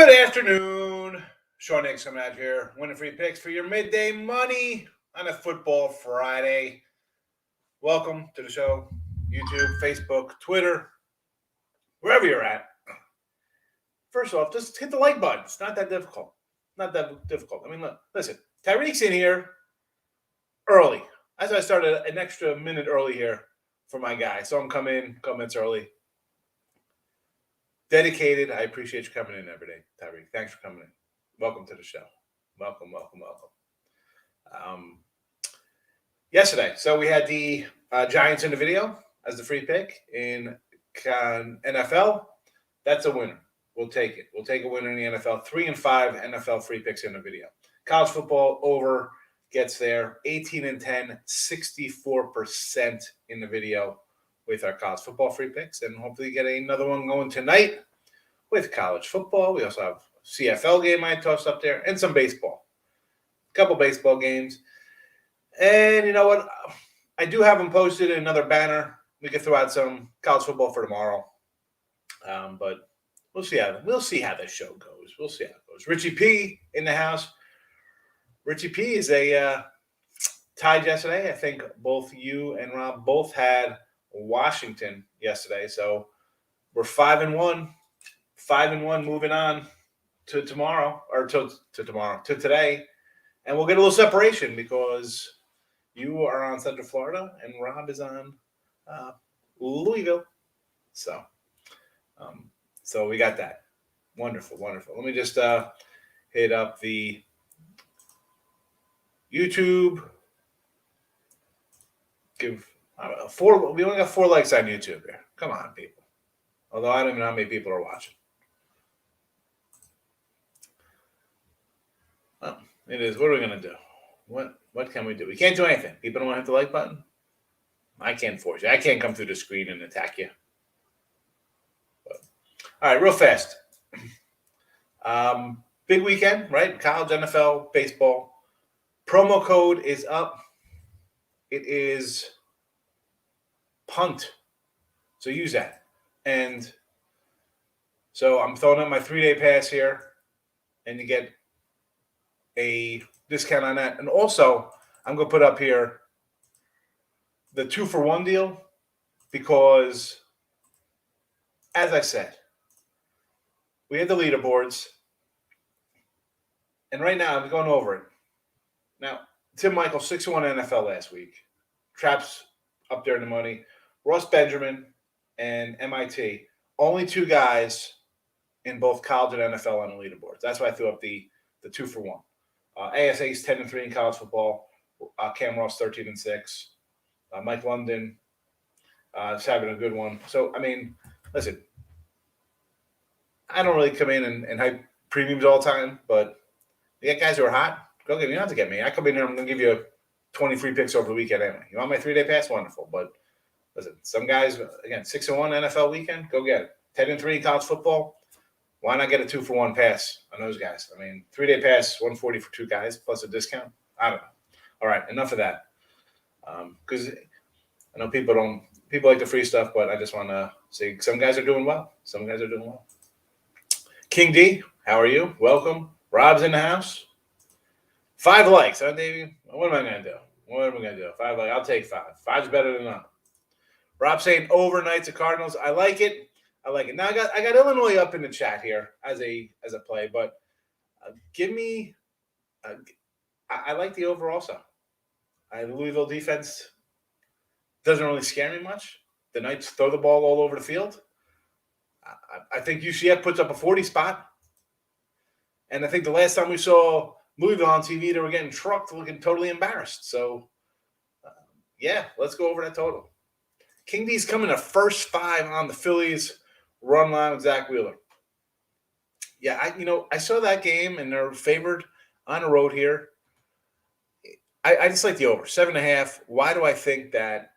Good afternoon. Sean Higgs coming out here, winning free picks for your midday money on a football Friday. Welcome to the show. YouTube, Facebook, Twitter, wherever you're at. First off, just hit the like button. It's not that difficult. I mean, look, listen, Tyreek's in here early. As I started an extra minute early here for my guy. So I'm coming minutes early. Dedicated. I appreciate you coming in every day, Tyreek. Thanks for coming in. Welcome to the show. Welcome. Yesterday, so we had the Giants in the video as the free pick in NFL. That's a winner. We'll take it. We'll take a winner in the NFL. 3 and 5 NFL free picks in the video. College football over gets there. 18-10, 64% in the video with our college football free picks, and hopefully get another one going tonight with college football. We also have CFL game I tossed up there and some baseball. A couple baseball games. And you know what? I do have them posted in another banner. We could throw out some college football for tomorrow. But we'll see how this show goes. We'll see how it goes. Richie P in the house. Richie P is tied yesterday. I think both you and Rob both had Washington yesterday. So we're 5-1. 5-1 moving on to tomorrow, or to today. And we'll get a little separation because you are on Central Florida and Rob is on Louisville. So we got that. Wonderful. Let me just hit up the YouTube. Give 4. We only got 4 likes on YouTube here. Come on, people. Although I don't even know how many people are watching. Well, it is. What are we gonna do? What can we do? We can't do anything. People don't want to hit the like button. I can't force you. I can't come through the screen and attack you. But, all right, real fast. Big weekend, right? College, NFL, baseball. Promo code is up. It is punt. So use that. And so I'm throwing up my 3-day pass here, and you get a discount on that. And also, I'm going to put up here the 2-for-1 deal because, as I said, we had the leaderboards. And right now, I'm going over it. Now, Tim Michael, 6-1 NFL last week. Traps up there in the money. Ross Benjamin and MIT, only 2 guys in both college and NFL on the leaderboards. That's why I threw up the 2-for-1. ASA is 10-3 in college football. Cam Ross 13-6. Mike London is having a good one. So, I mean, listen, I don't really come in and hype premiums all the time, but you get guys who are hot, go get me. You don't have to get me. I come in here, I'm going to give you 20 free picks over the weekend anyway. You want my 3-day pass? Wonderful. But listen, some guys, again, 6-1 NFL weekend, go get it. 10-3 in college football. Why not get a 2-for-1 pass on those guys? I mean, 3-day pass, $140 for 2 guys plus a discount. I don't know. All right, enough of that. Because I know people like the free stuff, but I just want to say some guys are doing well. King D, how are you? Welcome. Rob's in the house. 5 likes, huh, Davey? What am I going to do? 5 likes. I'll take 5. 5's better than none. Rob saying overnights of Cardinals. I like it. Now I got Illinois up in the chat here as a play, but give me. I like the over also. The Louisville defense doesn't really scare me much. The Knights throw the ball all over the field. I think UCF puts up a 40 spot, and I think the last time we saw Louisville on TV, they were getting trucked, looking totally embarrassed. So, yeah, let's go over that total. King D's coming to first 5 on the Phillies run line with Zach Wheeler. Yeah, I saw that game, and they're favored on the road here. I just like the over 7.5. Why do I think that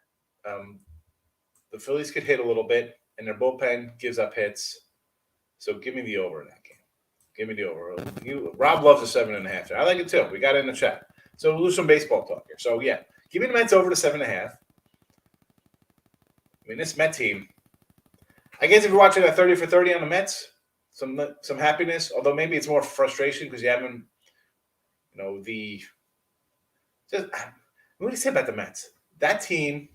the Phillies could hit a little bit, and their bullpen gives up hits? So give me the over in that game. Give me the over. Rob loves the 7.5. I like it too. We got it in the chat. So we'll do some baseball talk here. So yeah, give me the Mets over to 7.5. I mean, this Met team, I guess if you're watching that 30 for 30 on the Mets, some happiness. Although maybe it's more frustration because you haven't, just what do you say about the Mets? That team.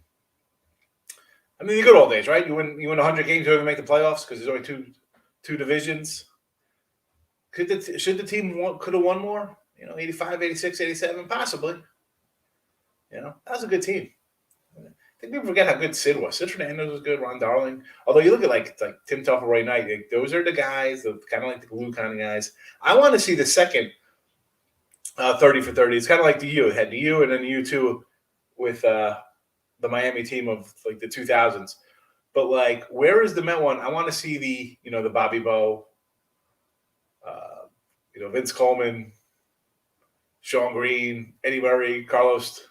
I mean, the good old days, right? You win 100 games, you ever make the playoffs because there's only two divisions. Should the team could have won more? 85, 86, 87, possibly. That was a good team. I think people forget how good Sid was. Sid Fernandez was good. Ron Darling. Although you look at like Tim Tupper, Roy Knight, those are the guys, kind of like the glue kind of guys. I want to see the second 30 for 30. It's kind of like the U. It had the U and then the U2 with the Miami team of like the 2000s. But like, where is the Met one? I want to see the Bobby Bo, Vince Coleman, Sean Green, Eddie Murray, Carlos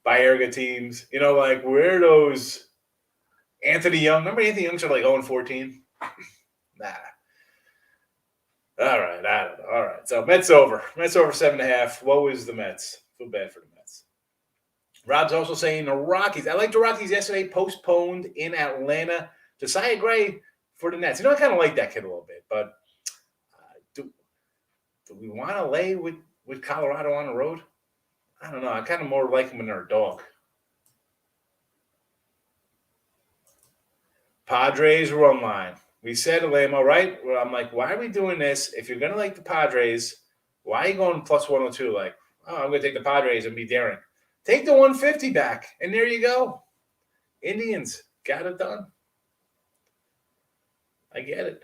Baerga teams. Like where are those Anthony Young? Remember Anthony Young's are like 0-14? Nah. All right, I don't know. All right, so Mets over. Mets over 7.5. Woe is the Mets. Feel bad for the Mets. Rob's also saying the Rockies. I like the Rockies yesterday, postponed in Atlanta. Josiah Gray for the Nets. I kind of like that kid a little bit, but do we want to lay with Colorado on the road? I don't know. I kind of more like them when they're a dog. Padres run line. We said Alamo, right? Well, I'm like, why are we doing this? If you're going to like the Padres, why are you going plus 102? Like, I'm going to take the Padres and be daring. Take the 150 back, and there you go. Indians got it done. I get it.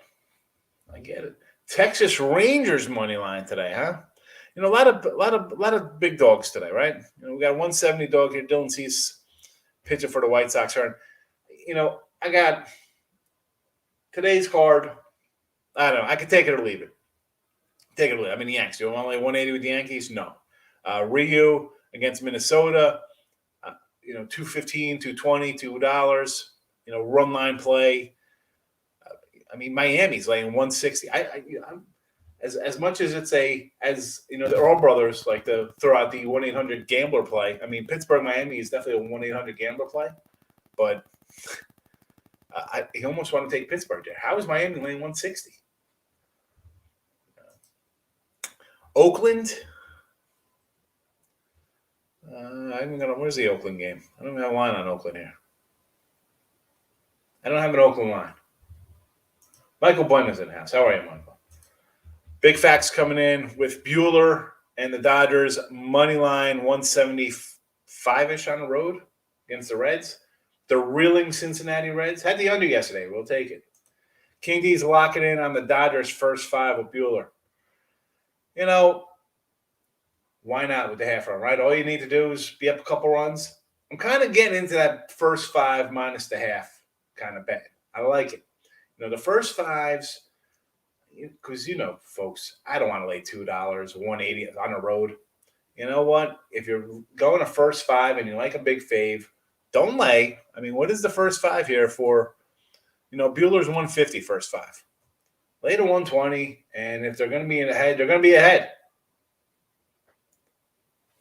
Texas Rangers money line today, huh? A lot of big dogs today, right? We got a 170 dog here. Dylan Cease pitching for the White Sox. I got today's card. I don't know. I could take it or leave it. Take it or leave it. I mean, the Yankees. You want to lay 180 with the Yankees? No. Ryu against Minnesota. 215, 220, $2. Run line play. Miami's laying 160. I'm as much as it's the Earl brothers like to throw out the 1-800 gambler play. Pittsburgh, Miami is definitely a 1-800 gambler play, but I almost want to take Pittsburgh there. How is Miami laying 160? Oakland. Where's the Oakland game? I don't have a line on Oakland here. I don't have an Oakland line. Michael Buena's in the house. How are you, Michael? Big facts coming in with Bueller and the Dodgers money line 175-ish on the road against the Reds. The reeling Cincinnati Reds had the under yesterday. We'll take it. King D's locking in on the Dodgers first five with Bueller. Why not with the half run, right? All you need to do is be up a couple runs. I'm kind of getting into that first five minus the half kind of bet. I like it. The first fives, because, folks, I don't want to lay $2, 180 on the road. You know what? If you're going to first five and you like a big fave, don't lay. What is the first five here for? Bueller's 150 first five. Lay to 120, and if they're going to be ahead, they're going to be ahead.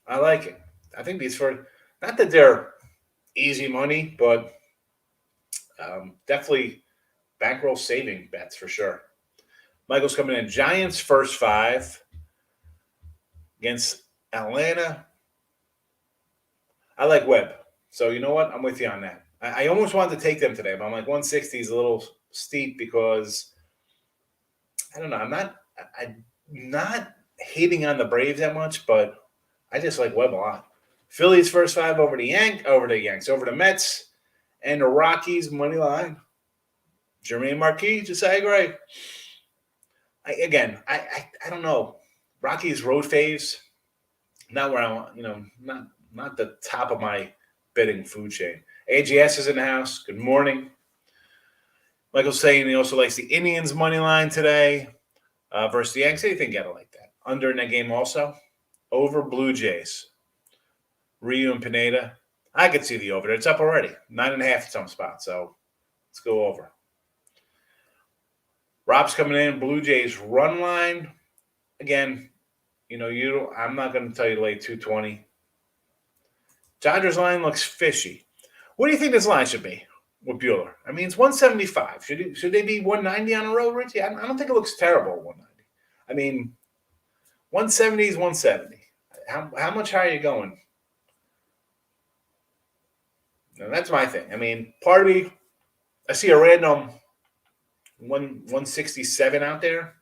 I like it. I think these not that they're easy money, but definitely bankroll saving bets for sure. Michael's coming in. Giants first five against Atlanta. I like Webb. So you know what? I'm with you on that. I almost wanted to take them today, but I'm like 160 is a little steep because I don't know. I'm not hating on the Braves that much, but I just like Webb a lot. Phillies first five over the Mets, and the Rockies money line. Jermaine Marquis, Josiah Gray. I don't know. Rockies road faves, not where I want. Not the top of my betting food chain. AGS is in the house. Good morning. Michael's saying he also likes the Indians money line today versus the Yankees. Anything get it like that? Under in that game also. Over Blue Jays. Ryu and Pineda. I could see the over there. It's up already. 9.5 at some spot. So let's go over. Rob's coming in. Blue Jays run line. Again, I'm not going to tell you to lay 220. Dodgers line looks fishy. What do you think this line should be? with Bueller. I mean, it's 175. Should they be 190 on a road, Richie? I don't think it looks terrible at 190. I mean, 170 is 170. How much higher are you going? And that's my thing. I mean, part of me, I see a random 167 out there.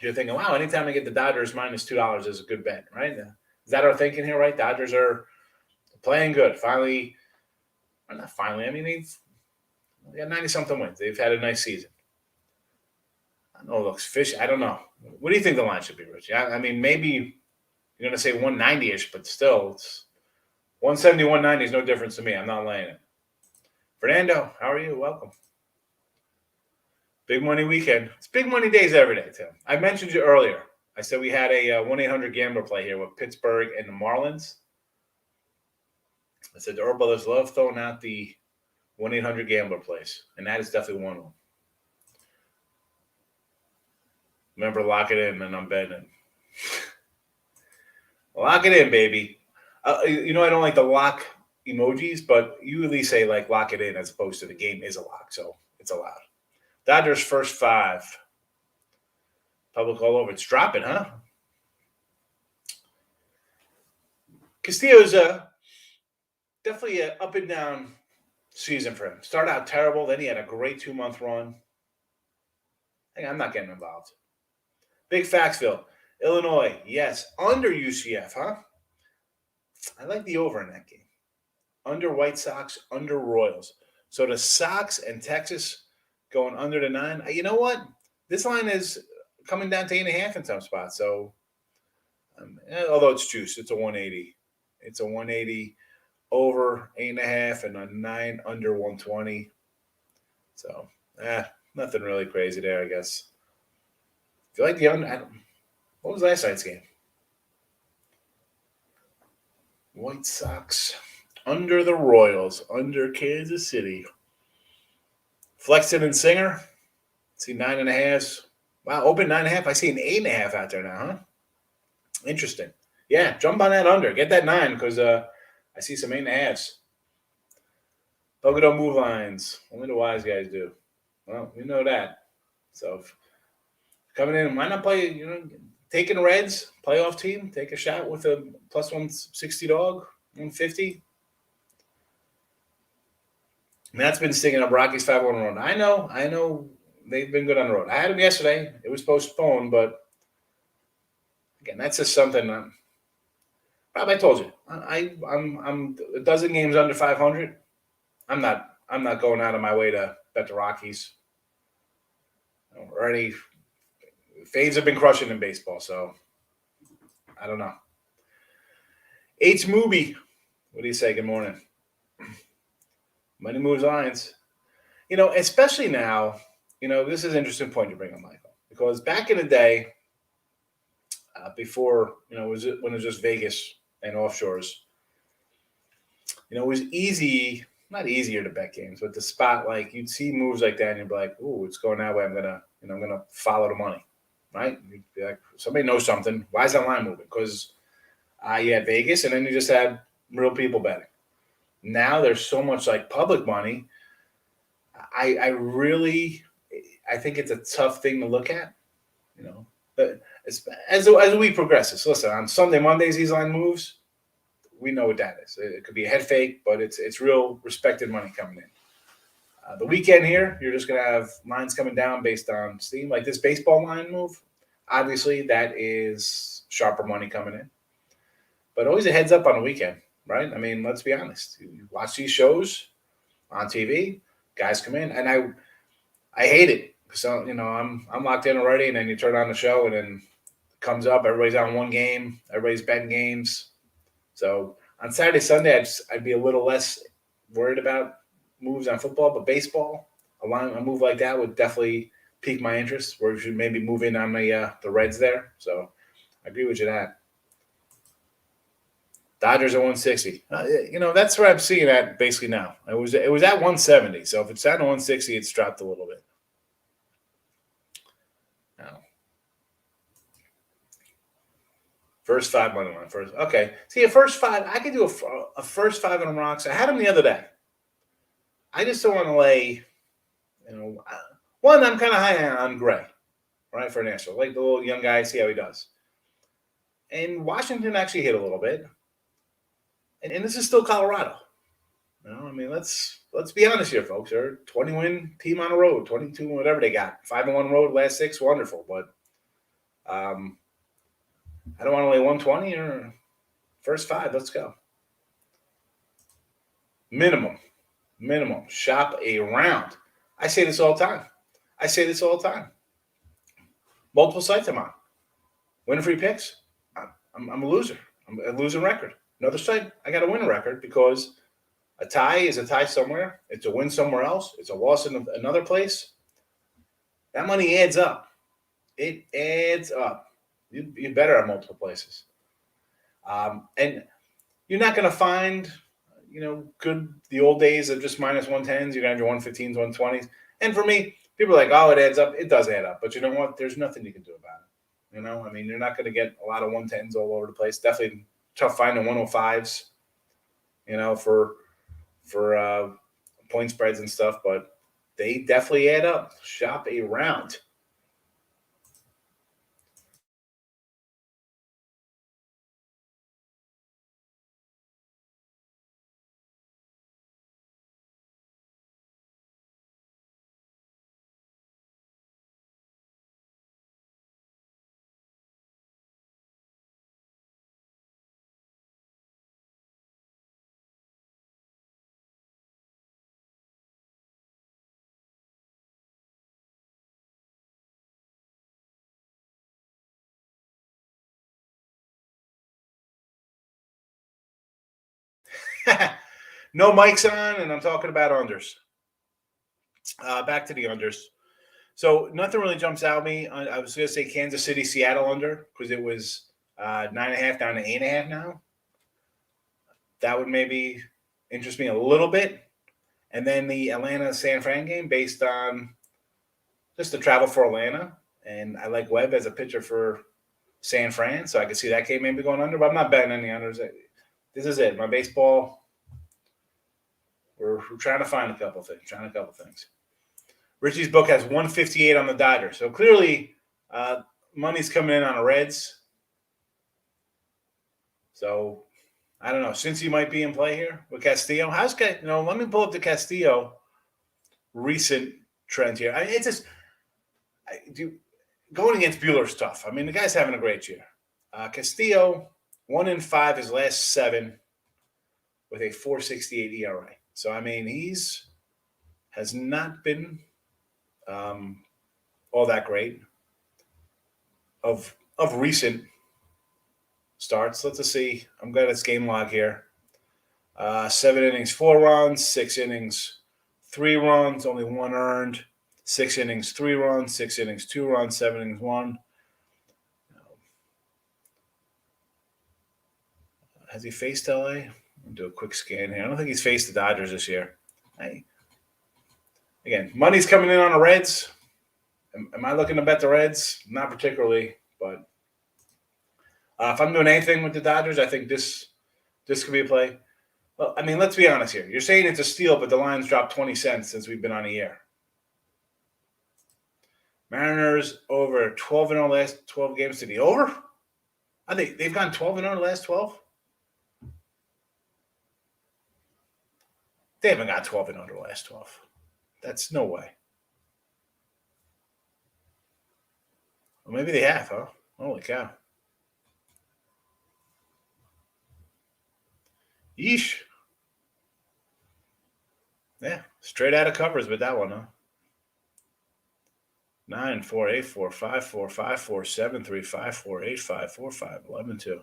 You're thinking, wow, anytime I get the Dodgers minus $2 is a good bet, right? Is that our thinking here, right? Dodgers are playing good. Finally, well, not finally. I mean, they've got 90-something wins. They've had a nice season. I know it looks fishy. I don't know. What do you think the line should be, Richie? I mean, maybe you're going to say 190-ish, but still, it's 170, 190 is no difference to me. I'm not laying it. Fernando, how are you? Welcome. Big money weekend. It's big money days every day, Tim. I mentioned you earlier. I said we had a 1-800-GAMBLER play here with Pittsburgh and the Marlins. I said the Earl brothers love throwing out the 1-800-GAMBLER plays, and that is definitely one of them. Remember, lock it in, and I'm betting. Lock it in, baby. I don't like the lock emojis, but you at least say, like, lock it in as opposed to the game is a lock, so it's allowed. Dodgers first 5. Public all over. It's dropping, huh? Castillo's definitely an up and down season for him. Started out terrible, then he had a great 2-month run. Hey, I'm not getting involved. Big Faxville, Illinois, yes. Under UCF, huh? I like the over in that game. Under White Sox, under Royals. So the Sox and Texas going under the 9. You know what? This line is coming down to 8.5 in some spots. So, although it's juice, it's a 180. It's a 180 over 8.5 and a 9 under 120. So, nothing really crazy there, I guess. If you like the under, what was last night's game? White Sox under the Royals, under Kansas City. Flexen and Singer. See 9.5. Wow, open 9.5. I see an 8.5 out there now, huh? Interesting. Yeah, jump on that under. Get that 9 because I see some 8.5s. Bugger don't move lines. Only the wise guys do. Well, we know that. So coming in, why not play, taking Reds, playoff team, take a shot with a plus 160 dog, 150. Matt's been sticking up Rockies 5-1 on the road. I know they've been good on the road. I had them yesterday. It was postponed, but again, that's just something. Rob, I told you, I'm a dozen games under 500. I'm not going out of my way to bet the Rockies. Already, fades have been crushing in baseball, so I don't know. H Movie, what do you say? Good morning. Money moves lines. Especially now, this is an interesting point you bring up, Michael, because back in the day, before, when it was just Vegas and offshores, it was easy, not easier to bet games, but the spot, like, you'd see moves like that and you'd be like, ooh, it's going that way. I'm going to follow the money, right? You'd be like, somebody knows something. Why is that line moving? Because you had Vegas and then you just had real people betting. Now there's so much like public money. I think it's a tough thing to look at, but as the week progresses. Listen, on Sunday, Mondays, these line moves, we know what that is. It could be a head fake, but it's real respected money coming in. The weekend here, you're just going to have lines coming down based on steam. Like this baseball line move, obviously that is sharper money coming in. But always a heads up on the weekend. Right? I mean, let's be honest. You watch these shows on TV, guys come in, and I hate it. So, I'm locked in already, and then you turn on the show, and then it comes up, everybody's on one game, everybody's betting games. So on Saturday, Sunday, I'd be a little less worried about moves on football, but baseball, a move like that would definitely pique my interest, where we should maybe move in on the Reds there. So I agree with you that. Dodgers at 160. That's where I'm seeing at basically now. It was at 170. So if it's down to 160, it's dropped a little bit. Now, first 5 money line first. Okay. See, a first 5. I could do a first 5 on the rocks. I had them the other day. I just don't want to lay, one, I'm kind of high on Gray, right, for Nashville. Like the little young guy, see how he does. And Washington actually hit a little bit. And this is still Colorado. I mean, let's be honest here, folks. They're a 20-win team on the road, 22, whatever they got. 5-1 road, last 6, wonderful. But I don't want to lay 120 or first 5. Let's go. Minimum. Shop around. I say this all the time. Multiple sites I'm on. Winning free picks. I'm a loser. I'm a losing record. Another site, I got a winning record because a tie is a tie somewhere. It's a win somewhere else. It's a loss in another place. That money adds up. It adds up. You better have multiple places. And you're not going to find, good the old days of just minus 110s. You're going to have your 115s, 120s. And for me, people are like, oh, it adds up. It does add up. But you know what? There's nothing you can do about it. I mean, you're not going to get a lot of 110s all over the place. Definitely tough finding 105s, for point spreads and stuff. But they definitely add up. Shop around. No mics on, and I'm talking about unders. Back to the unders. So nothing really jumps out at me. I was going to say Kansas City, Seattle under because it was 9.5 down to 8.5 now. That would maybe interest me a little bit. And then the Atlanta San Fran game based on just the travel for Atlanta. And I like Webb as a pitcher for San Fran, so I could see that game maybe going under. But I'm not betting any unders. This is it. My baseball. We're trying to find a couple things. Richie's book has 158 on the Dodgers. So clearly, money's coming in on the Reds. So I don't know. Cincy might be in play here with Castillo. Let me pull up the Castillo recent trend here. It's just going against Buehler's tough. I mean, the guy's having a great year. Castillo, 1-5 his last 7 with a 4.68 ERA. So I mean, has not been all that great of recent starts. Let's just see. I'm got its game log here. 7 innings, 4 runs, 6 innings, 3 runs, only 1 earned. 6 innings, 3 runs, 6 innings, 2 runs, 7 innings, 1. Has he faced LA? I'll do a quick scan here. I don't think he's faced the Dodgers this year. Again, money's coming in on the Reds. Am I looking to bet the Reds? Not particularly, but if I'm doing anything with the Dodgers, I think this could be a play. Well, I mean, let's be honest here. You're saying it's a steal, but the line's dropped 20 cents since we've been on the air. Mariners over 12-0 last 12 games to the over? They've gone 12-0 the last 12? They haven't got 12-0 the last 12. That's no way. Well, maybe they have, huh? Holy cow. Yeesh. Yeah, straight out of covers with that one, huh? 9, 4, 8, 4, 5, 4, 5, 4, 7, 3, 5, 4, 8, 5, 4, 5, 11, 2.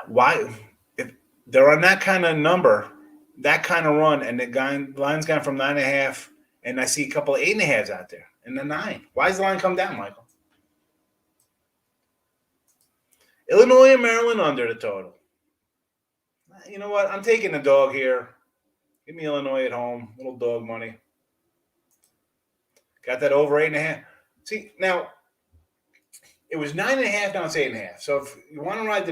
Why? If they're on that kind of number, that kind of run, and the line's gone from 9.5, and I see a couple of 8.5s out there, and the 9. Why does the line come down, Michael? Illinois and Maryland under the total. You know what? I'm taking the dog here. Give me Illinois at home. Little dog money. Got that over 8.5. See, now, it was 9.5, now it's 8.5. So if you want to ride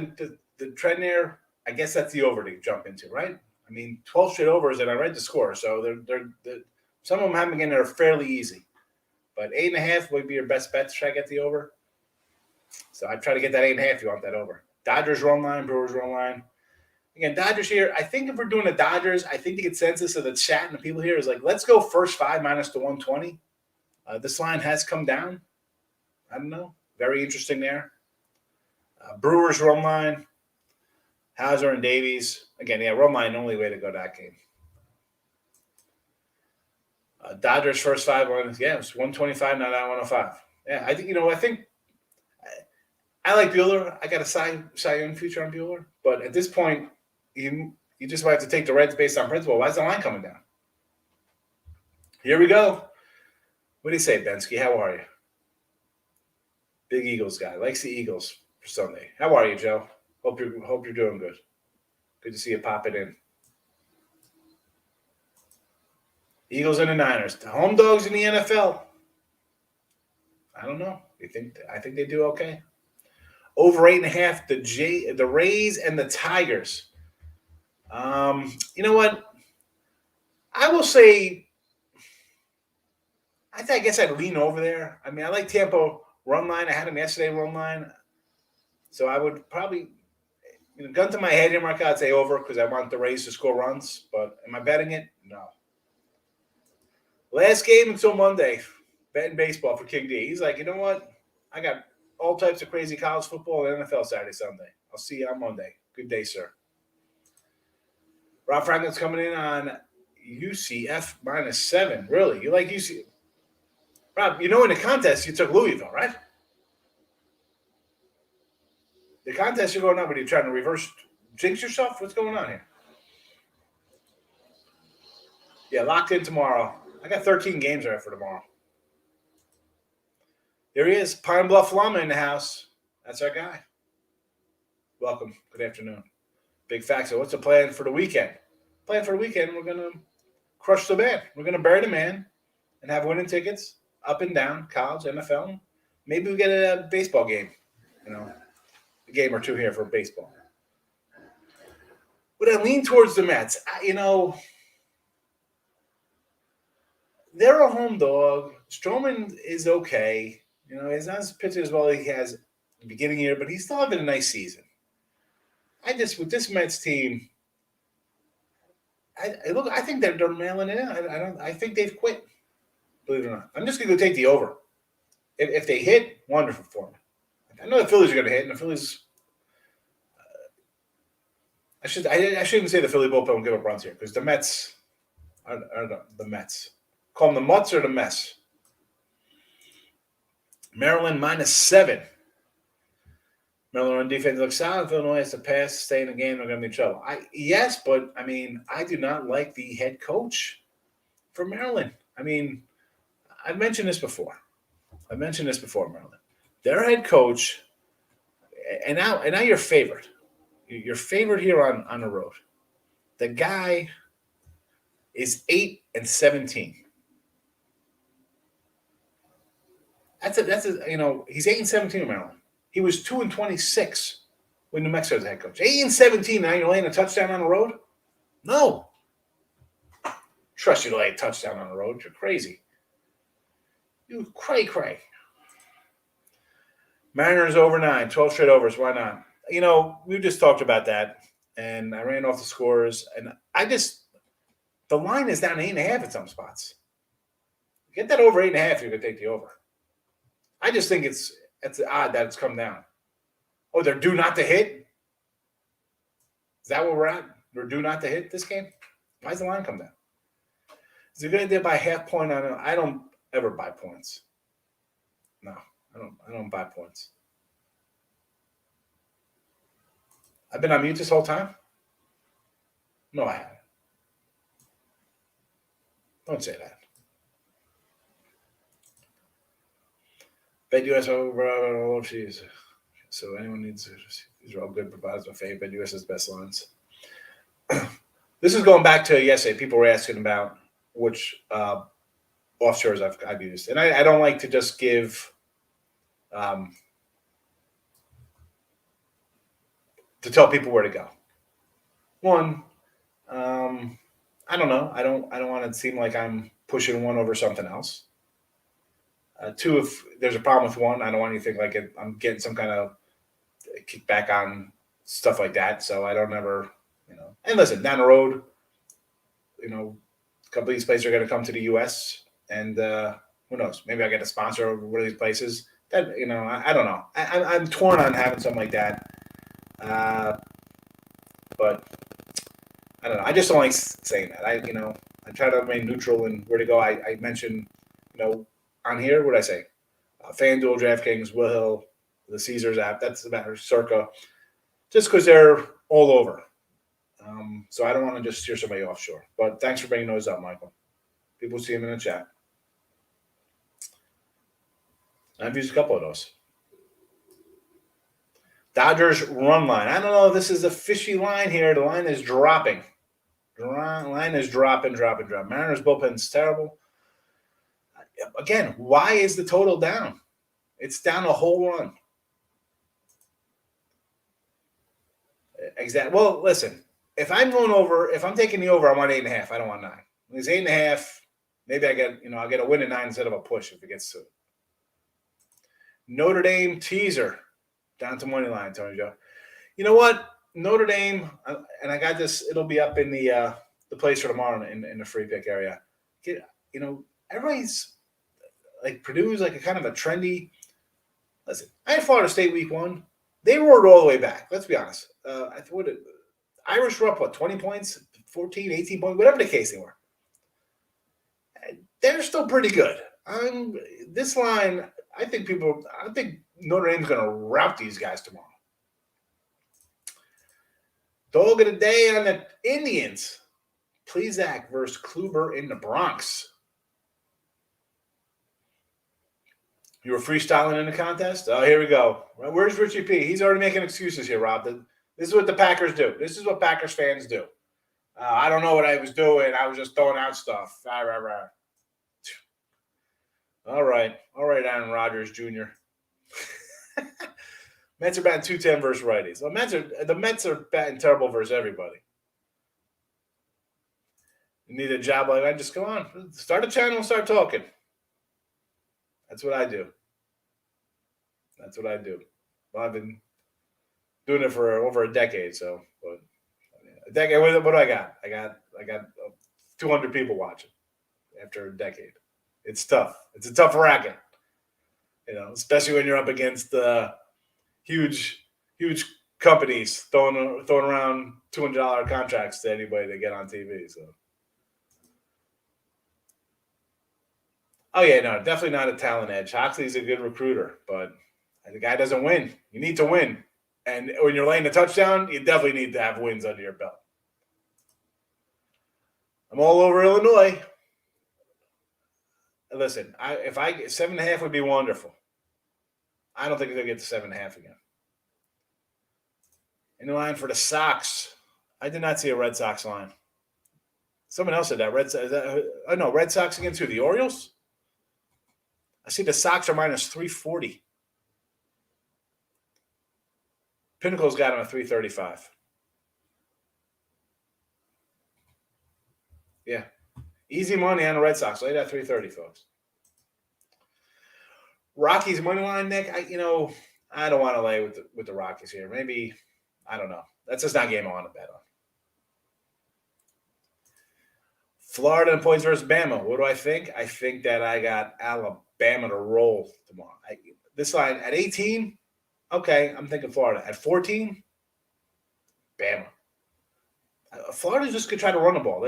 the trend there, I guess that's the over to jump into, right? I I mean, 12 straight overs, and I read the score, so they're some of them have been getting there fairly easy. But 8.5 would be your best bet to try to get the over. So I'd try to get that 8.5 if you want that over. Dodgers run line, Brewers run line. Again, Dodgers here. I think if we're doing the Dodgers, I think the consensus of the chat and the people here is like, let's go first 5 minus the 120. This line has come down. I don't know. Very interesting there. Brewers run line. Hauser and Davies. Again, yeah, run line, only way to go that game. Dodgers first 5 ones. Yeah, it's 125, not at 105. Yeah, I think I like Buehler. I got a Cy Young future on Buehler. But at this point, you just might have to take the Reds based on principle. Why is the line coming down? Here we go. What do you say, Bensky? How are you? Big Eagles guy. Likes the Eagles for Sunday. How are you, Joe? Hope you're doing good. Good to see you popping in. Eagles and the Niners. The home dogs in the NFL. I don't know. I think they do okay. Over 8.5, the Rays and the Tigers. You know what? I will say, I guess I'd lean over there. I mean, I like Tampa run line. I had them yesterday run line. So I would probably, gun to my head here, Mark, I'd say over because I want the Rays to score runs. But am I betting it? No. Last game until Monday, betting baseball for King D. He's like, you know what? I got all types of crazy college football and NFL Saturday, Sunday. I'll see you on Monday. Good day, sir. Rob Franklin's coming in on UCF -7. Really? You like UCF? Rob, in the contest, you took Louisville, right? The contest you're going on, but you're trying to reverse jinx yourself? What's going on here? Yeah, locked in tomorrow. I got 13 games right for tomorrow. There he is, Pine Bluff Llama in the house. That's our guy. Welcome. Good afternoon. Big facts. So what's the plan for the weekend? Plan for the weekend, we're going to crush the man. We're going to bury the man and have winning tickets up and down, college, NFL. Maybe we get a baseball game, a game or two here for baseball. But I lean towards the Mets. They're a home dog. Stroman is okay. He's not as pitched as well as he has at the beginning of the year, but he's still having a nice season. With this Mets team, I think they're mailing it in. I think they've quit. Believe it or not, I'm just gonna go take the over. If they hit, wonderful for me. I know the Phillies are gonna hit, and the Phillies. I shouldn't say the Philly bullpen will give up runs here because the Mets are the Mets. Call them the Mutts or the Mess. Maryland -7. Maryland on defense looks solid. If Illinois has to pass, stay in the game, they're going to be in trouble. Yes, but I do not like the head coach for Maryland. I've mentioned this before. Maryland. Their head coach, and now your favorite. Your favorite here on the road. The guy is 8-17. He's 8-17 in Maryland. He was 2-26 when New Mexico's head coach. 8-17. Now you're laying a touchdown on the road? No. Trust you to lay a touchdown on the road. You're crazy. You cray. Mariners over 9, 12 straight overs. Why not? We just talked about that, and I ran off the scores, and the line is down to 8.5 at some spots. Get that over 8.5, you're going to take the over. I just think it's odd that it's come down. Oh, they're due not to hit? Is that where we're at? They're due not to hit this game? Why does the line come down? Is it going to buy half point on it? I don't ever buy points. No, I don't buy points. I've been on mute this whole time? No, I haven't. Don't say that. BetUS over overseas. So anyone needs these are all good providers. My favorite BetUS is the best lines. This is going back to yesterday. People were asking about which offshores I've used, and I don't like to just give to tell people where to go. One, I don't know. I don't want to seem like I'm pushing one over something else. Two, if there's a problem with one, I don't want you to think like I'm getting some kind of kickback on stuff like that. So I don't ever, And listen, down the road, a couple of these places are going to come to the U.S. and who knows? Maybe I get a sponsor of one of these places. That I don't know. I'm torn on having something like that. But I don't know. I just don't like saying that. I try to remain neutral in where to go. I mentioned, on here, what did I say? FanDuel, DraftKings, Will Hill, the Caesars app. That's the matter. Circa, just because they're all over. So I don't want to just steer somebody offshore. But thanks for bringing those up, Michael. People see them in the chat. I've used a couple of those. Dodgers run line. I don't know. This is a fishy line here. The line is dropping. The line is dropping. Mariners bullpen's terrible. Again, why is the total down? It's down a whole run. Exactly. Well, listen. If I'm taking the over, I want 8.5. I don't want 9. When it's 8.5, maybe I'll get a win at 9 instead of a push if it gets to it. Notre Dame teaser down to money line, Tony Joe. You know what? Notre Dame, and I got this. It'll be up in the place for tomorrow in the free pick area. Everybody's like Purdue's like a kind of a trendy. Listen, I had Florida State week 1. They roared all the way back. Let's be honest. Irish were up, 20 points, 14, 18 points, whatever the case they were. They're still pretty good. This line, I think Notre Dame's going to rout these guys tomorrow. Dog of the day on the Indians. Plesac versus Kluber in the Bronx. You were freestyling in the contest? Oh, here we go. Where's Richie P? He's already making excuses here, Rob. This is what the Packers do. This is what Packers fans do. I don't know what I was doing. I was just throwing out stuff. Rah. All right, Aaron Rodgers Jr. Mets are batting 210 versus righties. The Mets are batting terrible versus everybody. You need a job like that? Just come on. Start a channel and start talking. That's what I do. Well, I've been doing it for over a decade. So, but a decade. What do I got? I got 200 people watching after a decade. It's tough. It's a tough racket, especially when you're up against huge companies throwing around $200 contracts to anybody to get on TV. So, oh yeah, no, definitely not a talent edge. Hoxley's a good recruiter, but the guy doesn't win. You need to win, and when you're laying a touchdown, you definitely need to have wins under your belt. I'm all over Illinois. Listen, if I get 7.5 would be wonderful. I don't think they'll get to 7.5 again. In the line for the Sox, I did not see a Red Sox line. Someone else said that. Red Sox against who? The Orioles? I see the Sox are minus 340. Pinnacle's got them at 335. Yeah. Easy money on the Red Sox. Lay that 330, folks. Rockies money line, Nick. I don't want to lay with the Rockies here. Maybe, I don't know. That's just not a game I want to bet on. Florida and points versus Bama. What do I think? I think that I got Alabama to roll tomorrow. This line at 18, okay, I'm thinking Florida. At 14, Bama. Florida's just gonna try to run the ball.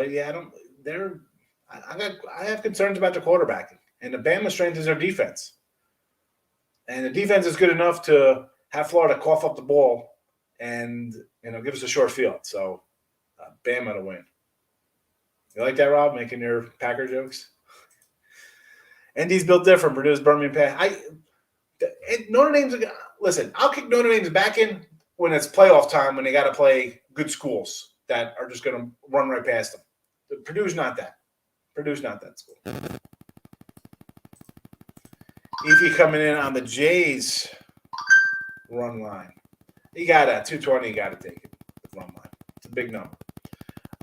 I have concerns about the quarterbacking, and the Bama strength is their defense. And the defense is good enough to have Florida cough up the ball and give us a short field. So, Bama to win. You like that, Rob? Making your Packer jokes? Indy's built different. Purdue's Birmingham. Notre Dame's listen. I'll kick Notre Dame's back in when it's playoff time when they got to play good schools that are just going to run right past them. Purdue's not that. Purdue's not that school. If coming in on the Jays run line, you got a 220. You got to take it. Run line. It's a big number.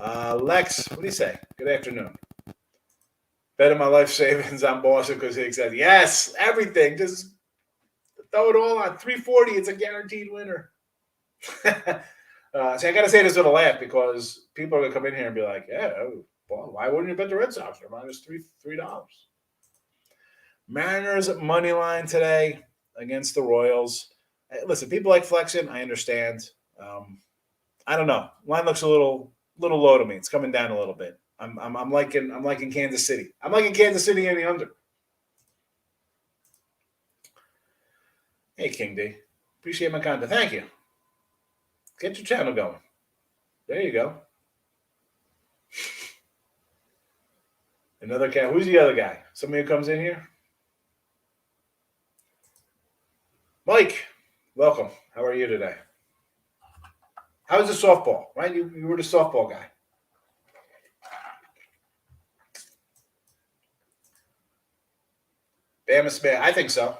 Lex, what do you say? Good afternoon. Bet my life savings on Boston because he said, yes, everything. Just throw it all on 340. It's a guaranteed winner. See, I got to say this with a laugh because people are going to come in here and be like, yeah, well, why wouldn't you bet the Red Sox? They're minus $3. Mariners money line today against the Royals. Listen, people like flexing. I understand. I don't know. Line looks a little low to me. It's coming down a little bit. I'm liking Kansas City. I'm liking Kansas City in the under. Hey, King D. Appreciate my content. Thank you. Get your channel going. There you go. Another guy. Who's the other guy? Somebody who comes in here? Mike, welcome. How are you today? How's the softball? Right? You were the softball guy. Bama Smith. I think so.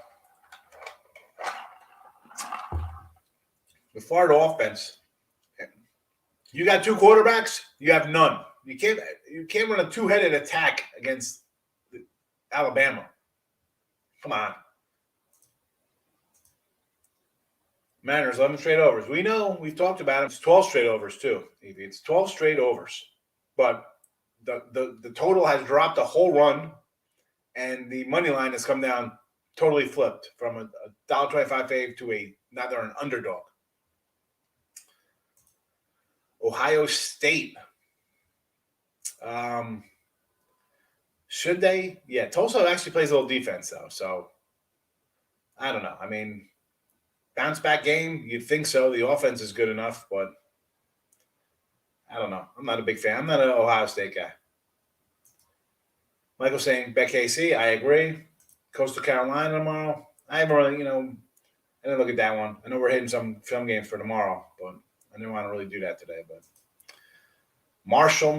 The Florida offense. You got two quarterbacks. You have none. You can't run a two-headed attack against Alabama. Come on. Mariners, 11 straight overs. We know, we've talked about it. It's 12 straight overs, too. It's 12 straight overs. But the total has dropped a whole run, and the money line has come down totally flipped from a $1.25 fave to now they're an underdog. Ohio State. Should they? Yeah, Tulsa actually plays a little defense, though. So, I don't know. I mean, bounce back game, you'd think so. The offense is good enough, but I don't know. I'm not a big fan. I'm not an Ohio State guy. Michael saying, bet KC. I agree. Coastal Carolina tomorrow. I haven't really, I didn't look at that one. I know we're hitting some film games for tomorrow, but I didn't want to really do that today. But Marshall.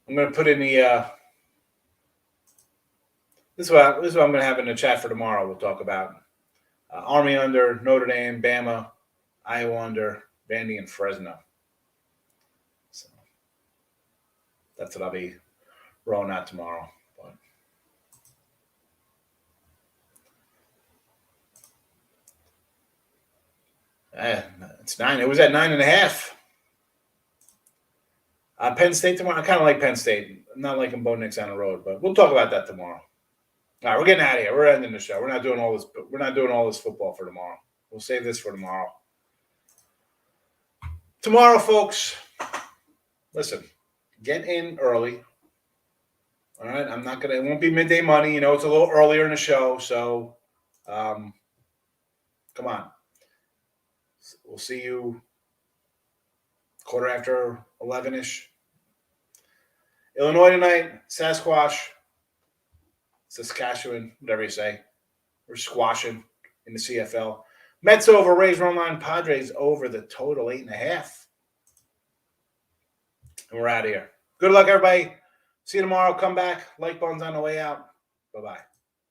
I'm going to put in the this is what I'm going to have in the chat for tomorrow. We'll talk about Army under, Notre Dame, Bama, Iowa under, Vandy, and Fresno. So that's what I'll be rolling out tomorrow. But it's 9. It was at 9.5. Penn State tomorrow. I kind of like Penn State. I'm not liking Bo Nix on the road, but we'll talk about that tomorrow. All right, we're getting out of here. We're ending the show. We're not doing all this. We're not doing all this football for tomorrow. We'll save this for tomorrow. Tomorrow, folks. Listen, get in early. All right, I'm not gonna. It won't be midday money. It's a little earlier in the show, so come on. We'll see you quarter after 11-ish. Illinois tonight. Sasquatch. Saskatchewan, whatever you say. We're squashing in the CFL. Mets over, Rays run line, Padres over the total 8.5. And we're out of here. Good luck, everybody. See you tomorrow. Come back. Like buttons on the way out. Bye-bye.